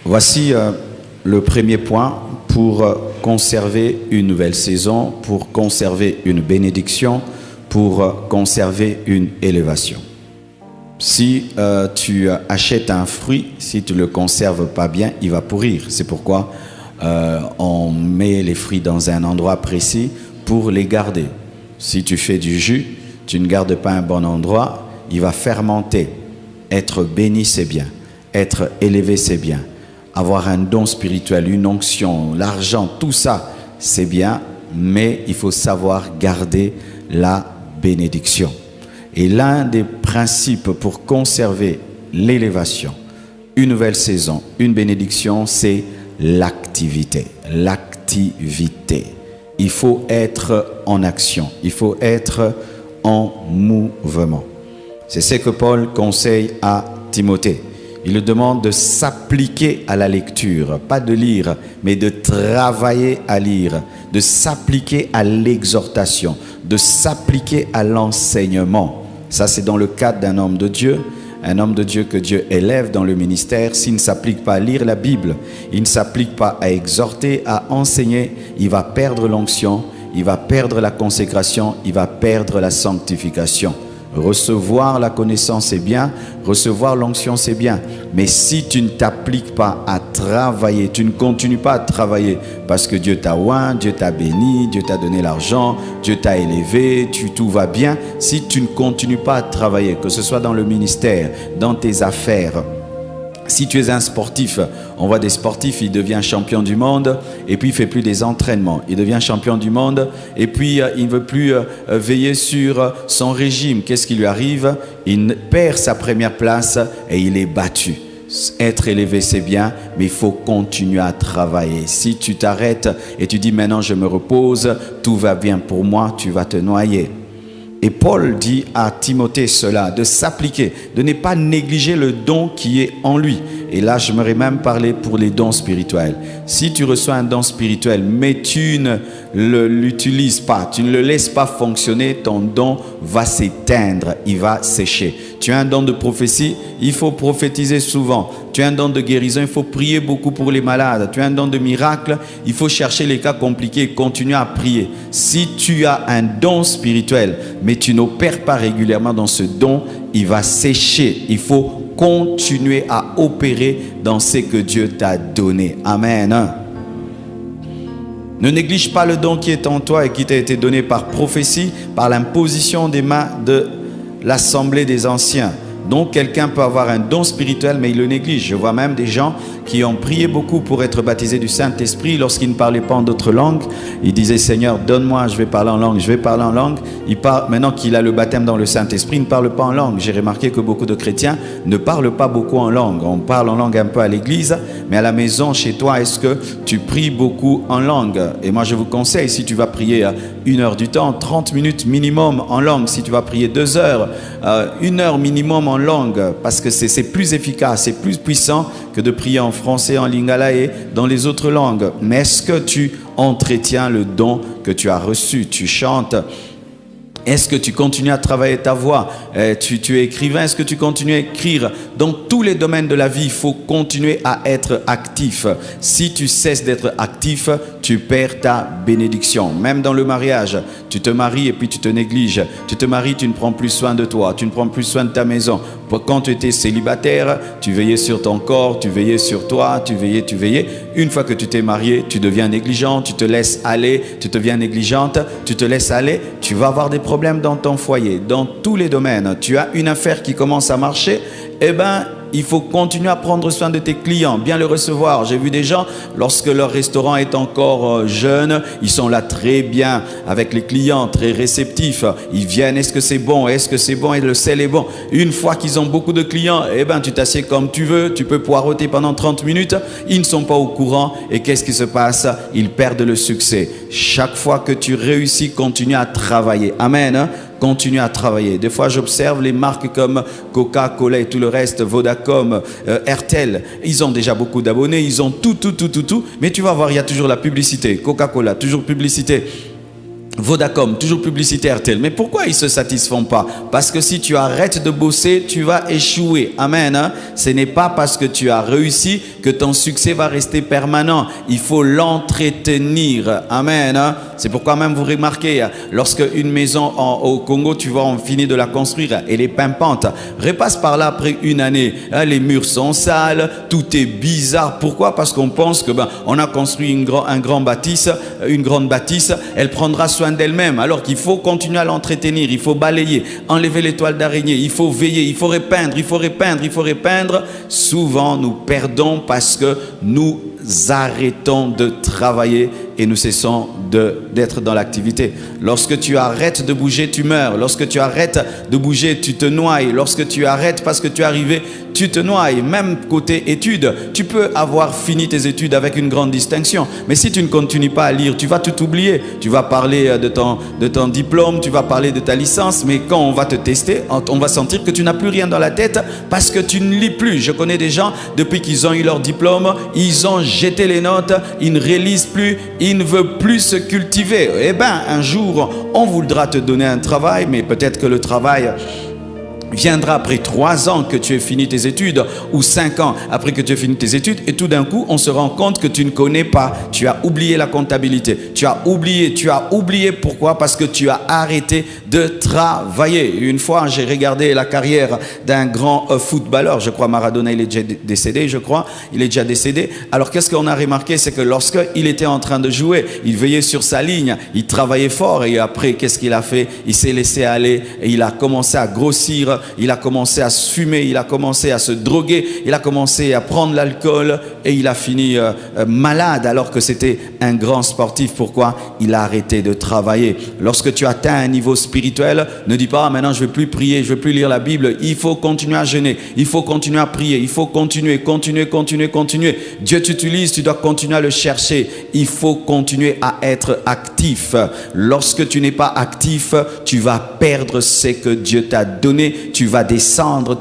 Voici le premier point pour conserver une nouvelle saison, pour conserver une bénédiction, pour conserver une élévation. Si tu achètes un fruit, si tu ne le conserves pas bien, il va pourrir. C'est pourquoi on met les fruits dans un endroit précis pour les garder. Si tu fais du jus, tu ne gardes pas un bon endroit, il va fermenter. Être béni, c'est bien. Être élevé, c'est bien. Avoir un don spirituel, une onction, l'argent, tout ça, c'est bien, mais il faut savoir garder la bénédiction. Et l'un des principes pour conserver l'élévation, une nouvelle saison, une bénédiction, c'est l'activité. L'activité. Il faut être en action, il faut être en mouvement. C'est ce que Paul conseille à Timothée. Il lui demande de s'appliquer à la lecture, pas de lire, mais de travailler à lire, de s'appliquer à l'exhortation, de s'appliquer à l'enseignement. Ça, c'est dans le cadre d'un homme de Dieu. Un homme de Dieu que Dieu élève dans le ministère, s'il ne s'applique pas à lire la Bible, il ne s'applique pas à exhorter, à enseigner, il va perdre l'onction, il va perdre la consécration, il va perdre la sanctification. Recevoir la connaissance, c'est bien. Recevoir l'onction, c'est bien. Mais si tu ne t'appliques pas à travailler, tu ne continues pas à travailler parce que Dieu t'a oint, Dieu t'a béni, Dieu t'a donné l'argent, Dieu t'a élevé, tout va bien. Si tu ne continues pas à travailler, que ce soit dans le ministère, dans tes affaires, si tu es un sportif, on voit des sportifs, il devient champion du monde et puis il ne fait plus des entraînements. Il devient champion du monde et puis il ne veut plus veiller sur son régime. Qu'est-ce qui lui arrive? Il perd sa première place et il est battu. Être élevé, c'est bien, mais il faut continuer à travailler. Si tu t'arrêtes et tu dis maintenant je me repose, tout va bien pour moi, tu vas te noyer. Et Paul dit à Timothée cela, de s'appliquer, de ne pas négliger le don qui est en lui. Et là, j'aimerais même parler pour les dons spirituels. Si tu reçois un don spirituel, mais tu ne l'utilises pas, tu ne le laisses pas fonctionner, ton don va s'éteindre, il va sécher. Tu as un don de prophétie, il faut prophétiser souvent. Tu as un don de guérison, il faut prier beaucoup pour les malades. Tu as un don de miracle, il faut chercher les cas compliqués et continuer à prier. Si tu as un don spirituel, mais tu n'opères pas régulièrement dans ce don, il va sécher. Il faut continuer à opérer dans ce que Dieu t'a donné. Amen. Ne néglige pas le don qui est en toi et qui t'a été donné par prophétie, par l'imposition des mains de l'assemblée des anciens. Donc quelqu'un peut avoir un don spirituel mais il le néglige. Je vois même des gens qui ont prié beaucoup pour être baptisés du Saint-Esprit. Lorsqu'ils ne parlaient pas en d'autres langues, ils disaient Seigneur donne-moi, je vais parler en langue, je vais parler en langue. Maintenant qu'il a le baptême dans le Saint-Esprit, il ne parle pas en langue. J'ai remarqué que beaucoup de chrétiens ne parlent pas beaucoup en langue. On parle en langue un peu à l'église, mais à la maison, chez toi, est-ce que tu pries beaucoup en langue? Et moi je vous conseille, si tu vas prier 1 heure du temps, 30 minutes minimum en langue. Si tu vas prier 2 heures, 1 heure minimum en langue, parce que c'est plus efficace, c'est plus puissant que de prier en français, en lingala et dans les autres langues. Mais est-ce que tu entretiens le don que tu as reçu? Tu chantes. Est-ce que tu continues à travailler ta voix? Tu es écrivain, est-ce que tu continues à écrire? Dans tous les domaines de la vie, il faut continuer à être actif. Si tu cesses d'être actif, tu perds ta bénédiction. Même dans le mariage, tu te maries et puis tu te négliges. Tu te maries, tu ne prends plus soin de toi, tu ne prends plus soin de ta maison. Quand tu étais célibataire, tu veillais sur ton corps, tu veillais sur toi, tu veillais. Une fois que tu t'es marié, tu deviens négligent, tu te laisses aller, tu deviens négligente, tu te laisses aller, tu vas avoir des problèmes dans ton foyer, dans tous les domaines. Tu as une affaire qui commence à marcher, eh bien, il faut continuer à prendre soin de tes clients, bien les recevoir. J'ai vu des gens, lorsque leur restaurant est encore jeune, ils sont là très bien avec les clients, très réceptifs. Ils viennent, est-ce que c'est bon? Est-ce que c'est bon? Et le sel est bon. Une fois qu'ils ont beaucoup de clients, eh ben, tu t'assieds comme tu veux, tu peux poireauter pendant 30 minutes. Ils ne sont pas au courant et qu'est-ce qui se passe? Ils perdent le succès. Chaque fois que tu réussis, continue à travailler. Amen. Continue à travailler. Des fois, j'observe les marques comme Coca-Cola et tout le reste, Vodacom, RTL. Ils ont déjà beaucoup d'abonnés, ils ont tout. Mais tu vas voir, il y a toujours la publicité. Coca-Cola, toujours publicité. Vodacom, toujours publicitaire tel. Mais pourquoi ils ne se satisfont pas? Parce que si tu arrêtes de bosser, tu vas échouer. Amen. Hein? Ce n'est pas parce que tu as réussi que ton succès va rester permanent. Il faut l'entretenir. Amen. Hein? C'est pourquoi même vous remarquez, lorsque une maison au Congo, tu vois, on finit de la construire, elle est pimpante. Repasse par là après une année. Hein, les murs sont sales, tout est bizarre. Pourquoi? Parce qu'on pense que on a construit une grande bâtisse, elle prendra soin d'elle-même, alors qu'il faut continuer à l'entretenir, il faut balayer, enlever les toiles d'araignée, il faut veiller, il faut repeindre. Souvent, nous perdons parce que nous arrêtons de travailler et nous cessons d'être dans l'activité. Lorsque tu arrêtes de bouger, tu meurs. Lorsque tu arrêtes de bouger, tu te noies. Lorsque tu arrêtes parce que tu es arrivé, tu te noies. Même côté études, tu peux avoir fini tes études avec une grande distinction. Mais si tu ne continues pas à lire, tu vas tout oublier. Tu vas parler de ton diplôme, tu vas parler de ta licence, mais quand on va te tester, on va sentir que tu n'as plus rien dans la tête parce que tu ne lis plus. Je connais des gens, depuis qu'ils ont eu leur diplôme, ils ont jeté les notes, ils ne réalisent plus, ils ne veulent plus se cultiver. Eh bien, un jour, on voudra te donner un travail, mais peut-être que le travail viendra après 3 ans que tu aies fini tes études ou 5 ans après que tu aies fini tes études et tout d'un coup on se rend compte que tu ne connais pas, tu as oublié la comptabilité, tu as oublié pourquoi? Parce que tu as arrêté de travailler. Une fois j'ai regardé la carrière d'un grand footballeur, je crois Maradona, il est déjà décédé, alors qu'est-ce qu'on a remarqué? C'est que lorsqu'il était en train de jouer, il veillait sur sa ligne, il travaillait fort et après qu'est-ce qu'il a fait? Il s'est laissé aller et il a commencé à grossir. Il a commencé à se fumer, il a commencé à se droguer, il a commencé à prendre l'alcool et il a fini malade alors que c'était un grand sportif. Pourquoi? Il a arrêté de travailler. Lorsque tu atteins un niveau spirituel, ne dis pas maintenant je ne vais plus prier, je ne vais plus lire la Bible. Il faut continuer à jeûner, il faut continuer à prier, il faut continuer. Dieu t'utilise, tu dois continuer à le chercher. Il faut continuer à être actif. Lorsque tu n'es pas actif, tu vas perdre ce que Dieu t'a donné. Tu vas descendre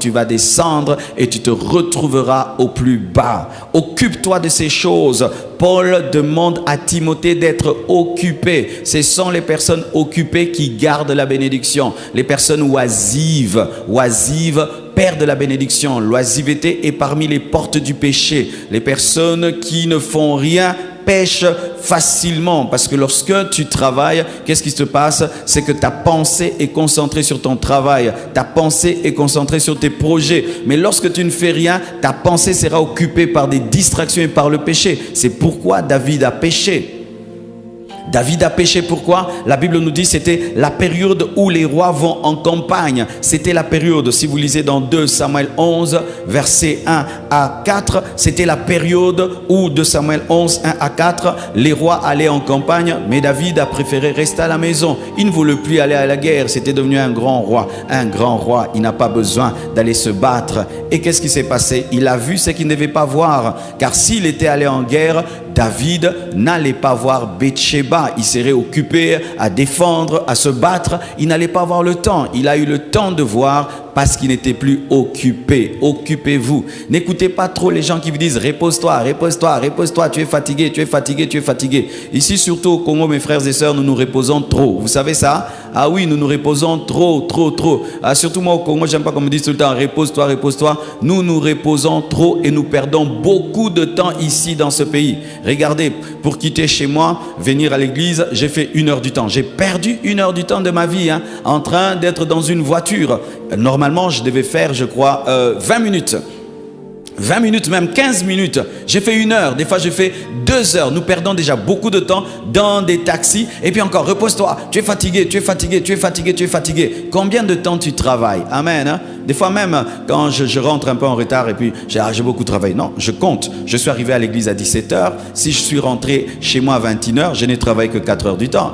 et tu te retrouveras au plus bas. Occupe-toi de ces choses. Paul demande à Timothée d'être occupé. Ce sont les personnes occupées qui gardent la bénédiction. Les personnes oisives perdent la bénédiction. L'oisiveté est parmi les portes du péché. Les personnes qui ne font rien pêche facilement parce que lorsque tu travailles, qu'est-ce qui se passe? C'est que ta pensée est concentrée sur ton travail, ta pensée est concentrée sur tes projets. Mais lorsque tu ne fais rien, ta pensée sera occupée par des distractions et par le péché. C'est pourquoi David a péché. David a péché, pourquoi? La Bible nous dit que c'était la période où les rois vont en campagne. C'était la période, si vous lisez dans 2 Samuel 11, versets 1 à 4, c'était la période où 2 Samuel 11, 1 à 4, les rois allaient en campagne, mais David a préféré rester à la maison. Il ne voulait plus aller à la guerre, c'était devenu un grand roi. Un grand roi, il n'a pas besoin d'aller se battre. Et qu'est-ce qui s'est passé? Il a vu ce qu'il ne devait pas voir, car s'il était allé en guerre, David n'allait pas voir Bathsheba. Il serait occupé à défendre, à se battre. Il n'allait pas avoir le temps. Il a eu le temps de voir parce qu'il n'était plus occupé. Occupez-vous. N'écoutez pas trop les gens qui vous disent repose-toi, tu es fatigué. Ici, surtout au Congo, mes frères et sœurs, nous nous reposons trop. Vous savez ça? Ah oui, nous nous reposons trop. Ah, surtout moi au Congo, j'aime pas qu'on me dise tout le temps repose-toi. Nous nous reposons trop et nous perdons beaucoup de temps ici dans ce pays. Regardez, pour quitter chez moi, venir à l'église, j'ai fait 1 heure du temps. J'ai perdu 1 heure du temps de ma vie en train d'être dans une voiture. Normalement, je devais faire, je crois, 20 minutes. 20 minutes, même 15 minutes. J'ai fait 1 heure, des fois j'ai fait 2 heures. Nous perdons déjà beaucoup de temps dans des taxis. Et puis encore, repose-toi, tu es fatigué. Combien de temps tu travailles? Amen. Des fois même, quand je rentre un peu en retard et puis j'ai beaucoup travaillé. Non, je compte. Je suis arrivé à l'église à 17h. Si je suis rentré chez moi à 21h, je n'ai travaillé que 4 heures du temps.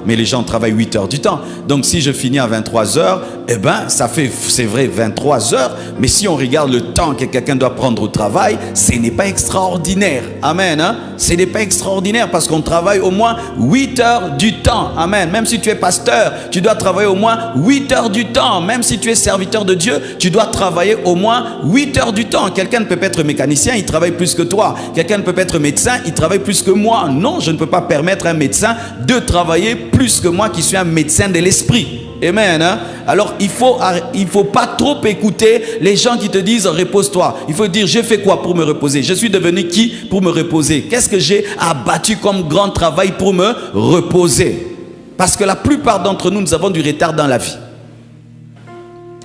Mais les gens travaillent 8 heures du temps. Donc si je finis à 23h, eh ben, ça fait, c'est vrai, 23 heures. Mais si on regarde le temps que quelqu'un doit prendre au travail, ce n'est pas extraordinaire. Amen. Ce n'est pas extraordinaire parce qu'on travaille au moins 8 heures du temps. Amen. Même si tu es pasteur, tu dois travailler au moins 8 heures du temps. Même si tu es serviteur de Dieu, tu dois travailler au moins 8 heures du temps. Quelqu'un ne peut pas être mécanicien, il travaille plus que toi. Quelqu'un ne peut pas être médecin, il travaille plus que moi. Non, je ne peux pas permettre à un médecin de travailler plus que moi qui suis un médecin de l'esprit. Amen. Hein? Alors il faut pas trop écouter les gens qui te disent repose-toi. Il faut dire j'ai fait quoi pour me reposer? Je suis devenu qui pour me reposer? Qu'est-ce que j'ai abattu comme grand travail pour me reposer? Parce que la plupart d'entre nous, nous avons du retard dans la vie.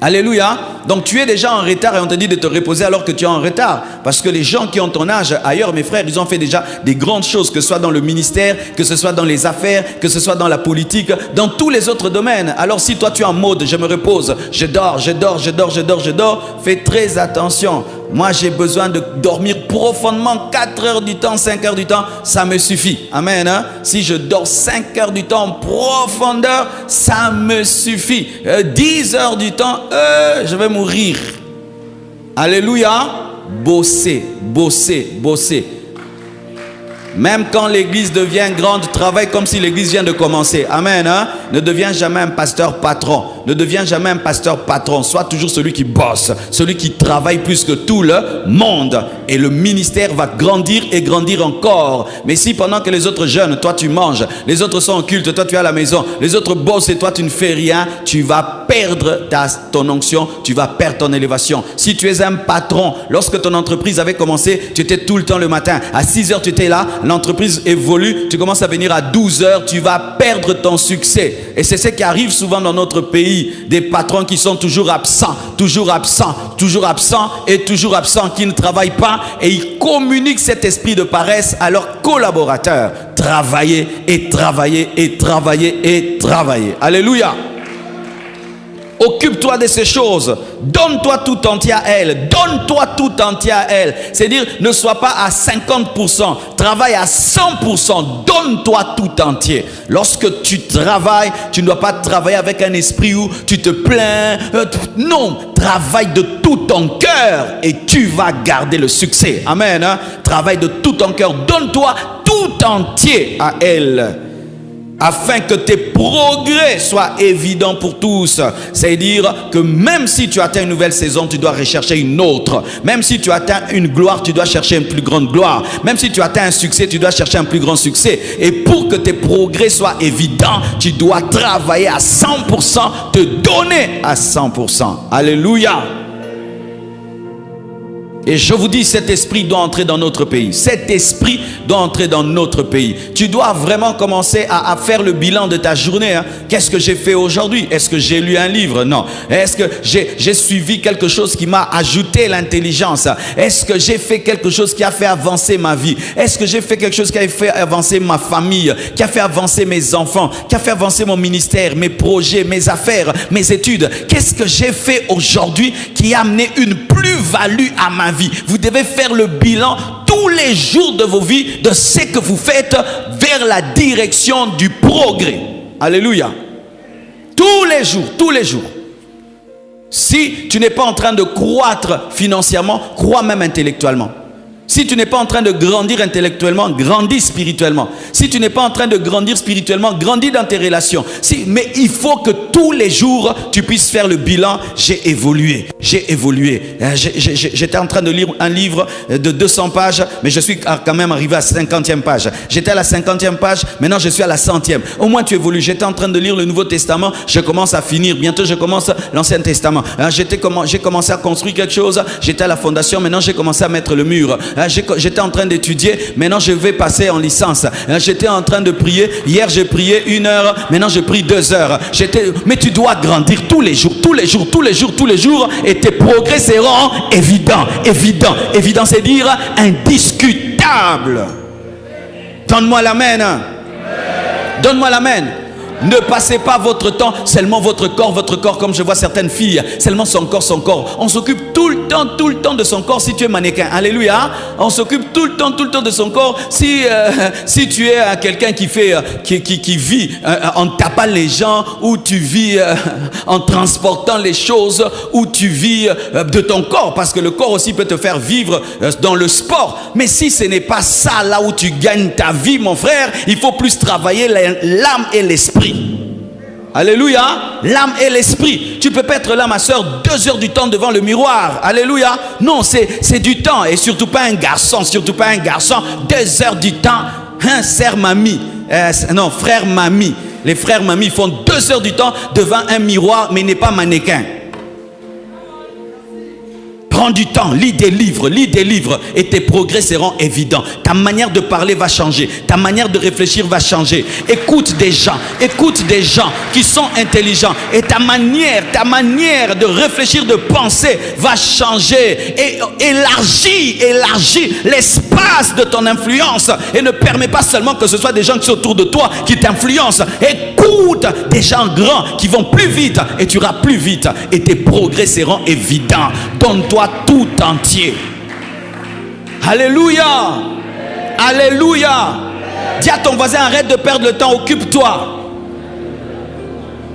Alléluia. Donc tu es déjà en retard et on te dit de te reposer alors que tu es en retard. Parce que les gens qui ont ton âge ailleurs, mes frères, ils ont fait déjà des grandes choses, que ce soit dans le ministère, que ce soit dans les affaires, que ce soit dans la politique, dans tous les autres domaines. Alors si toi tu es en mode je me repose, je dors, fais très attention. Moi j'ai besoin de dormir profondément 4 heures du temps, 5 heures du temps, ça me suffit. Amen. Hein? Si je dors 5 heures du temps en profondeur, ça me suffit. 10 heures du temps, je vais mourir. Alléluia. Bosser. Même quand l'église devient grande, travaille comme si l'église vient de commencer. Amen. Hein? Ne deviens jamais un pasteur patron. Ne deviens jamais un pasteur patron. Sois toujours celui qui bosse, celui qui travaille plus que tout le monde. Et le ministère va grandir et grandir encore. Mais si pendant que les autres jeûnent, toi tu manges, les autres sont en culte, toi tu es à la maison, les autres bossent et toi tu ne fais rien, tu vas perdre ton onction, tu vas perdre ton élévation. Si tu es un patron, lorsque ton entreprise avait commencé, tu étais tout le temps le matin. À 6 heures, tu étais là. L'entreprise évolue, tu commences à venir à 12 heures, tu vas perdre ton succès. Et c'est ce qui arrive souvent dans notre pays, des patrons qui sont toujours absents, qui ne travaillent pas et ils communiquent cet esprit de paresse à leurs collaborateurs. Travailler. Alléluia. Occupe-toi de ces choses. Donne-toi tout entier à elle. C'est-à-dire, ne sois pas à 50%. Travaille à 100%. Donne-toi tout entier. Lorsque tu travailles, tu ne dois pas travailler avec un esprit où tu te plains. Non, travaille de tout ton cœur et tu vas garder le succès. Amen. Hein? Travaille de tout ton cœur. Donne-toi tout entier à elle, afin que tes progrès soient évidents pour tous. C'est-à-dire que même si tu atteins une nouvelle saison, tu dois rechercher une autre. Même si tu atteins une gloire, tu dois chercher une plus grande gloire. Même si tu atteins un succès, tu dois chercher un plus grand succès. Et pour que tes progrès soient évidents, tu dois travailler à 100%, te donner à 100%. Alléluia. Et je vous dis, cet esprit doit entrer dans notre pays. Cet esprit doit entrer dans notre pays. Tu dois vraiment commencer à faire le bilan de ta journée. Hein. Qu'est-ce que j'ai fait aujourd'hui? Est-ce que j'ai lu un livre? Non. Est-ce que j'ai suivi quelque chose qui m'a ajouté l'intelligence? Est-ce que j'ai fait quelque chose qui a fait avancer ma vie? Est-ce que j'ai fait quelque chose qui a fait avancer ma famille? Qui a fait avancer mes enfants? Qui a fait avancer mon ministère, mes projets, mes affaires, mes études? Qu'est-ce que j'ai fait aujourd'hui qui a amené une plus-value à ma vie? Vous devez faire le bilan tous les jours de vos vies de ce que vous faites vers la direction du progrès. Alléluia. Tous les jours. Si tu n'es pas en train de croître financièrement, crois même intellectuellement. Si tu n'es pas en train de grandir intellectuellement, grandis spirituellement. Si tu n'es pas en train de grandir spirituellement, grandis dans tes relations. Mais il faut que tous les jours, tu puisses faire le bilan. J'ai évolué. J'étais en train de lire un livre de 200 pages, mais je suis quand même arrivé à la 50e page. J'étais à la 50e page, maintenant je suis à la 100e. Au moins tu évolues. J'étais en train de lire le Nouveau Testament, je commence à finir. Bientôt je commence l'Ancien Testament. J'ai commencé à construire quelque chose, j'étais à la fondation, maintenant j'ai commencé à mettre le mur. J'étais en train d'étudier, maintenant je vais passer en licence. J'étais en train de prier, hier j'ai prié 1 heure, maintenant je prie 2 heures. Mais tu dois grandir tous les jours, et tes progrès seront évidents, c'est dire indiscutables. Donne-moi l'amen. Donne-moi l'amen. Ne passez pas votre temps, seulement votre corps, comme je vois certaines filles, seulement son corps. On s'occupe tout le temps de son corps si tu es mannequin. Alléluia. On s'occupe tout le temps de son corps. Si tu es quelqu'un qui vit en tapant les gens, ou tu vis en transportant les choses, ou tu vis de ton corps, parce que le corps aussi peut te faire vivre dans le sport. Mais si ce n'est pas ça là où tu gagnes ta vie, mon frère, il faut plus travailler l'âme et l'esprit. Alléluia. L'âme et l'esprit. Tu peux pas être là, ma soeur, 2 heures du temps devant le miroir. Alléluia. Non, c'est du temps. Et surtout pas un garçon. Surtout pas un garçon. 2 heures du temps. Hein, sœur mamie. Non, frère mamie. Les frères mamies font 2 heures du temps devant un miroir, mais il n'est pas mannequin. Prends du temps, lis des livres et tes progrès seront évidents. Ta manière de parler va changer, ta manière de réfléchir va changer. Écoute des gens qui sont intelligents et ta manière de réfléchir, de penser va changer. Et élargis l'espace de ton influence et ne permets pas seulement que ce soit des gens qui sont autour de toi qui t'influencent. Écoute des gens grands qui vont plus vite et tu iras plus vite et tes progrès seront évidents. Donne-toi tout entier. Alléluia. Alléluia. Dis à ton voisin, arrête de perdre le temps, occupe-toi.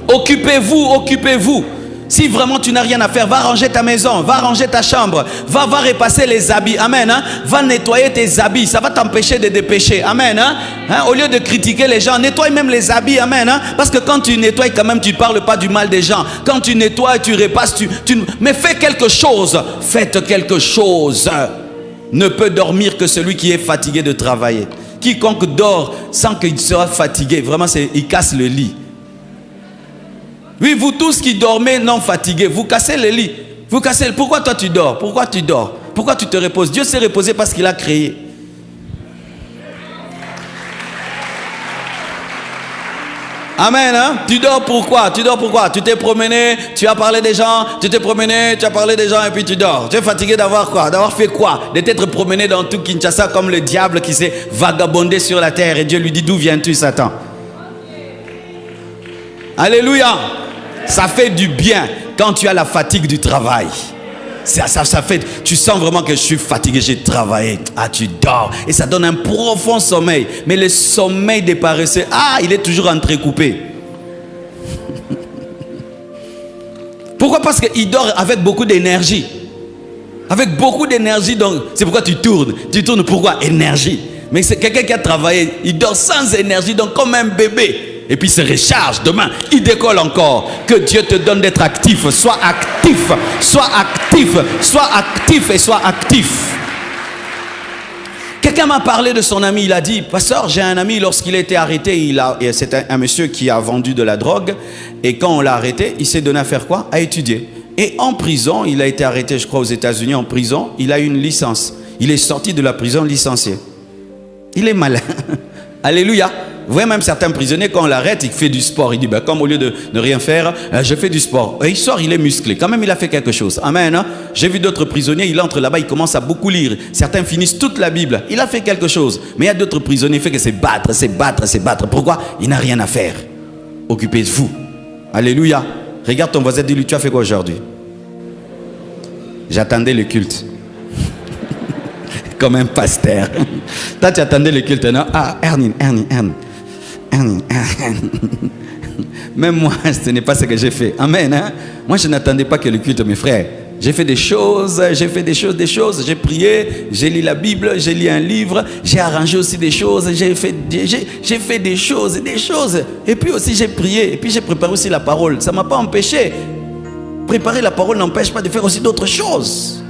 Occupez-vous. Si vraiment tu n'as rien à faire, va ranger ta maison, va ranger ta chambre, va repasser les habits, amen, hein? Va nettoyer tes habits, ça va t'empêcher de dépêcher, amen, hein? Au lieu de critiquer les gens, nettoie même les habits, amen, hein? Parce que quand tu nettoies quand même, tu ne parles pas du mal des gens. Quand tu nettoies, tu repasses, mais fais quelque chose, faites quelque chose. Ne peut dormir que celui qui est fatigué de travailler. Quiconque dort sans qu'il soit fatigué, vraiment, il casse le lit. Oui, vous tous qui dormez non fatigués, vous cassez le lit. Pourquoi toi tu dors? Pourquoi tu dors? Pourquoi tu te reposes? Dieu s'est reposé parce qu'il a créé. Amen, hein? Tu dors pourquoi? Tu t'es promené, tu as parlé des gens, tu t'es promené, tu as parlé des gens et puis tu dors. Tu es fatigué d'avoir quoi? D'avoir fait quoi? De t'être promené dans tout Kinshasa comme le diable qui s'est vagabondé sur la terre et Dieu lui dit, d'où viens-tu, Satan? Alléluia. Ça fait du bien quand tu as la fatigue du travail. Ça fait, tu sens vraiment que je suis fatigué, j'ai travaillé. Ah, tu dors. Et ça donne un profond sommeil. Mais le sommeil des paresseux, il est toujours entrecoupé. Pourquoi? Parce qu'il dort avec beaucoup d'énergie. Avec beaucoup d'énergie, donc c'est pourquoi tu tournes. Tu tournes pourquoi? Énergie. Mais c'est quelqu'un qui a travaillé, il dort sans énergie, donc comme un bébé. Et puis il se recharge, demain il décolle encore. Que Dieu te donne d'être actif. Sois actif, sois actif, sois actif et sois actif. Quelqu'un m'a parlé de son ami, il a dit, pasteur, j'ai un ami, lorsqu'il a été arrêté, c'est un monsieur qui a vendu de la drogue. Et quand on l'a arrêté, il s'est donné à faire quoi? À étudier. Et en prison, il a été arrêté, je crois, aux États-Unis, en prison, il a eu une licence. Il est sorti de la prison licencié. Il est malin. Alléluia. Vous voyez même certains prisonniers, quand on l'arrête, il fait du sport. Il dit, comme au lieu de ne rien faire, je fais du sport. Et il sort, il est musclé. Quand même, il a fait quelque chose. Amen. Hein? J'ai vu d'autres prisonniers, il entre là-bas, il commence à beaucoup lire. Certains finissent toute la Bible. Il a fait quelque chose. Mais il y a d'autres prisonniers, il fait que c'est battre. Pourquoi? Il n'a rien à faire. Occupez-vous. Alléluia. Regarde ton voisin, dis-lui, tu as fait quoi aujourd'hui? J'attendais le culte. Comme un pasteur. Toi, tu attendais le culte, non? Ernie. Même moi, ce n'est pas ce que j'ai fait. Amen. Hein? Moi, je n'attendais pas que le culte, mes frères. J'ai fait des choses. J'ai prié, j'ai lu la Bible, j'ai lu un livre, j'ai arrangé aussi des choses, j'ai fait des choses. Et puis aussi, j'ai prié, et puis j'ai préparé aussi la parole. Ça ne m'a pas empêché. Préparer la parole n'empêche pas de faire aussi d'autres choses.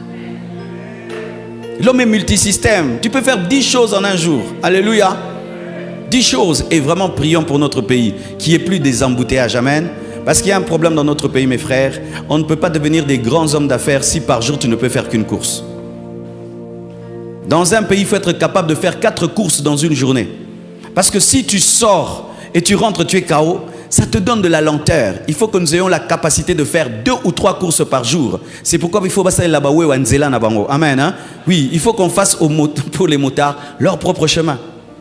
L'homme est multisystème. Tu peux faire 10 choses en un jour. Alléluia. 10 choses. Et vraiment prions pour notre pays, qui est plus des embouteillages. Amen. Parce qu'il y a un problème dans notre pays, mes frères. On ne peut pas devenir des grands hommes d'affaires si par jour tu ne peux faire qu'une course. Dans un pays, il faut être capable de faire 4 courses dans une journée. Parce que si tu sors et tu rentres, tu es KO, ça te donne de la lenteur. Il faut que nous ayons la capacité de faire 2 ou 3 courses par jour. C'est pourquoi il faut passer là-bas. Amen. Hein? Oui, il faut qu'on fasse pour les motards leur propre chemin.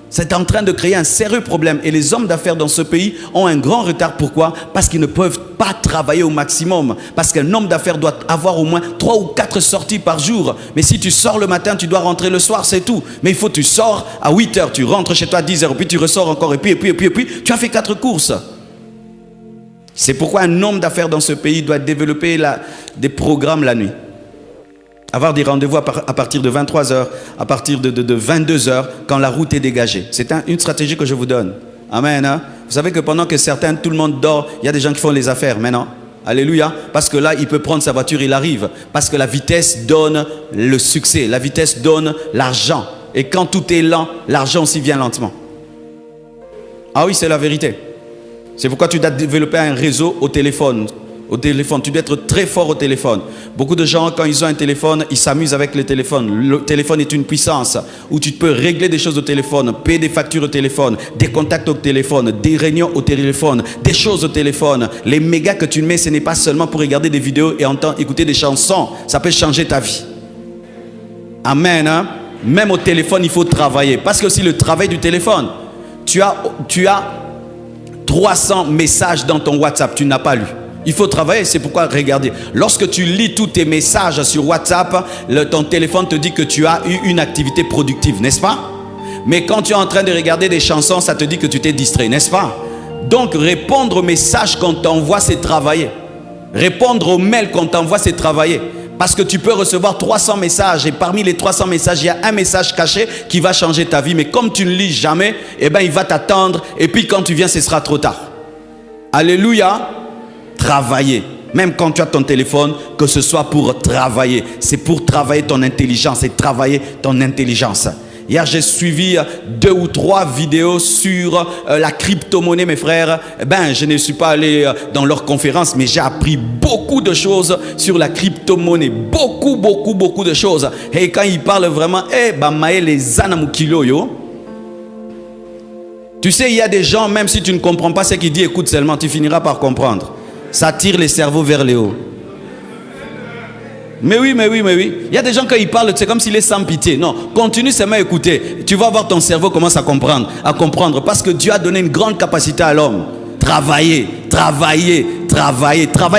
C'est en train de créer un sérieux problème. Et les hommes d'affaires dans ce pays ont un grand retard. Pourquoi? Parce qu'ils ne peuvent pas travailler au maximum. Parce qu'un homme d'affaires doit avoir au moins 3 ou 4 sorties par jour. Mais si tu sors le matin, tu dois rentrer le soir, c'est tout. Mais il faut que tu sors à 8 h, tu rentres chez toi à 10 h, puis tu ressors encore, et puis, tu as fait 4 courses. C'est pourquoi un homme d'affaires dans ce pays doit développer des programmes la nuit. Avoir des rendez-vous à partir de 23 h, à partir de 22 h, quand la route est dégagée. C'est une stratégie que je vous donne. Amen. Hein? Vous savez que pendant que certains, tout le monde dort, il y a des gens qui font les affaires maintenant. Alléluia. Parce que là, il peut prendre sa voiture, il arrive. Parce que la vitesse donne le succès. La vitesse donne l'argent. Et quand tout est lent, l'argent aussi vient lentement. Ah oui, c'est la vérité. C'est pourquoi tu dois développer un réseau au téléphone. Au téléphone, tu dois être très fort au téléphone. Beaucoup de gens, quand ils ont un téléphone, ils s'amusent avec le téléphone. Le téléphone est une puissance où tu peux régler des choses au téléphone, payer des factures au téléphone, des contacts au téléphone, des réunions au téléphone, des choses au téléphone. Les mégas que tu mets, ce n'est pas seulement pour regarder des vidéos et écouter des chansons. Ça peut changer ta vie. Amen. Hein? Même au téléphone, il faut travailler. Parce que aussi le travail du téléphone, tu as 300 messages dans ton WhatsApp, tu n'as pas lu. Il faut travailler, c'est pourquoi regardez. Lorsque tu lis tous tes messages sur WhatsApp, ton téléphone te dit que tu as eu une activité productive, n'est-ce pas? Mais quand tu es en train de regarder des chansons, ça te dit que tu t'es distrait, n'est-ce pas? Donc répondre aux messages qu'on t'envoie, c'est travailler. Répondre aux mails qu'on t'envoie, c'est travailler. Parce que tu peux recevoir 300 messages et parmi les 300 messages, il y a un message caché qui va changer ta vie. Mais comme tu ne lis jamais, eh ben, il va t'attendre et puis quand tu viens, ce sera trop tard. Alléluia. Travailler. Même quand tu as ton téléphone, que ce soit pour travailler. C'est pour travailler ton intelligence et travailler ton intelligence. Hier, j'ai suivi 2 ou 3 vidéos sur la crypto-monnaie, mes frères. Ben, je ne suis pas allé dans leur conférence, mais j'ai appris beaucoup de choses sur la crypto-monnaie. Beaucoup de choses. Et quand ils parlent vraiment, les anamukilo yo. Tu sais, il y a des gens, même si tu ne comprends pas ce qu'ils disent, écoute seulement, tu finiras par comprendre. Ça tire les cerveaux vers le haut. Mais oui. Il y a des gens, quand ils parlent, c'est comme s'il est sans pitié. Non, continue seulement à écouter. Tu vas voir ton cerveau commence à comprendre. Parce que Dieu a donné une grande capacité à l'homme. Travaille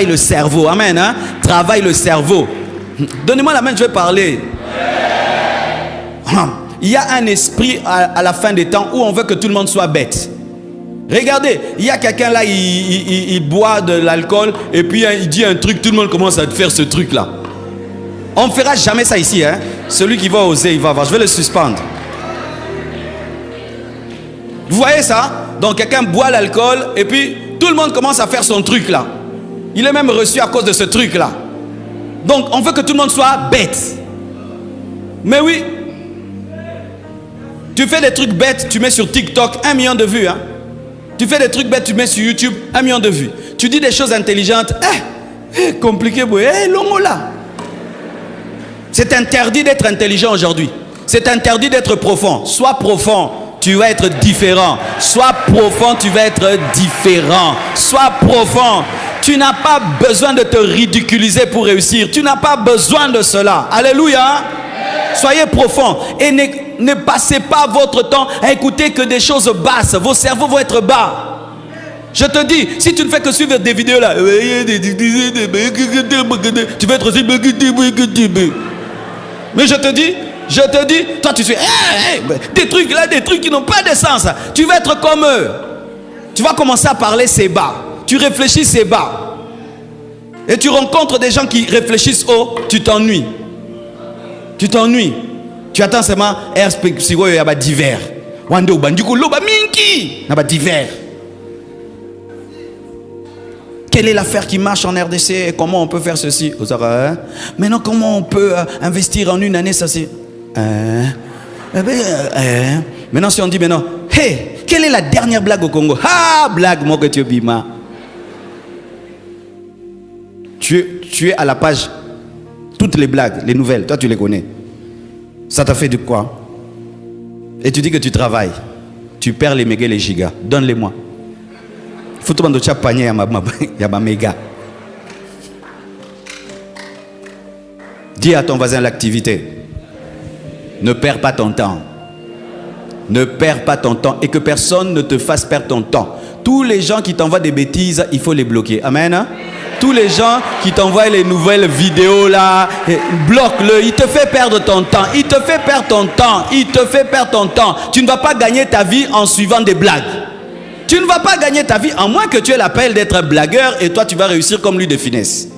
le cerveau. Amen. Hein? Travaille le cerveau. Donnez-moi la main, je vais parler. Il y a un esprit à la fin des temps où on veut que tout le monde soit bête. Regardez, il y a quelqu'un là, il boit de l'alcool et puis il dit un truc, tout le monde commence à faire ce truc là. On ne fera jamais ça ici. Hein? Celui qui va oser, il va voir. Je vais le suspendre. Vous voyez ça? Donc quelqu'un boit l'alcool et puis tout le monde commence à faire son truc là. Il est même reçu à cause de ce truc là. Donc on veut que tout le monde soit bête. Mais oui. Tu fais des trucs bêtes, tu mets sur TikTok 1 million de vues. Hein? Tu fais des trucs bêtes, tu mets sur YouTube 1 million de vues. Tu dis des choses intelligentes. Compliqué, longo là. C'est interdit d'être intelligent aujourd'hui. C'est interdit d'être profond. Sois profond, tu vas être différent. Sois profond, tu vas être différent. Sois profond. Tu n'as pas besoin de te ridiculiser pour réussir. Tu n'as pas besoin de cela. Alléluia. Soyez profond et ne passez pas votre temps à écouter que des choses basses. Vos cerveaux vont être bas. Je te dis, si tu ne fais que suivre des vidéos là, tu vas être aussi. Mais je te dis, toi tu fais des trucs là, des trucs qui n'ont pas de sens. Tu vas être comme eux. Tu vas commencer à parler c'est bas. Tu réfléchis c'est bas. Et tu rencontres des gens qui réfléchissent haut, tu t'ennuies. Tu t'ennuies. Tu attends seulement il y a divers. Divers. Quelle est l'affaire qui marche en RDC et comment on peut faire ceci? Maintenant, comment on peut investir en une année? Ça c'est. Maintenant, si on dit maintenant, hey, quelle est la dernière blague au Congo? Ah, blague, moi que tu bima. Tu es à la page. Toutes les blagues, les nouvelles, toi tu les connais. Ça t'a fait de quoi? Et tu dis que tu travailles. Tu perds les mégas et les gigas. Donne-les-moi. Faut tout le monde panier, il y a ma méga. Dis à ton voisin l'activité. Ne perds pas ton temps. Ne perds pas ton temps et que personne ne te fasse perdre ton temps. Tous les gens qui t'envoient des bêtises, il faut les bloquer. Amen. Hein? Tous les gens qui t'envoient les nouvelles vidéos là, bloque-le. Il te fait perdre ton temps. Il te fait perdre ton temps. Il te fait perdre ton temps. Tu ne vas pas gagner ta vie en suivant des blagues. Tu ne vas pas gagner ta vie à moins que tu aies l'appel d'être un blagueur et toi tu vas réussir comme lui de finesse.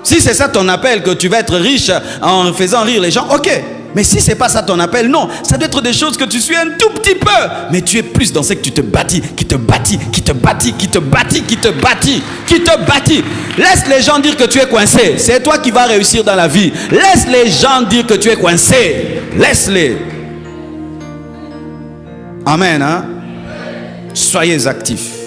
Si c'est ça ton appel, que tu vas être riche en faisant rire les gens, ok. Mais si ce n'est pas ça ton appel, non, ça doit être des choses que tu suis un tout petit peu. Mais tu es plus dans ce que tu te bâtis, qui te bâtit. Laisse les gens dire que tu es coincé. C'est toi qui vas réussir dans la vie. Laisse les gens dire que tu es coincé. Laisse-les. Amen. Hein? Soyez actifs.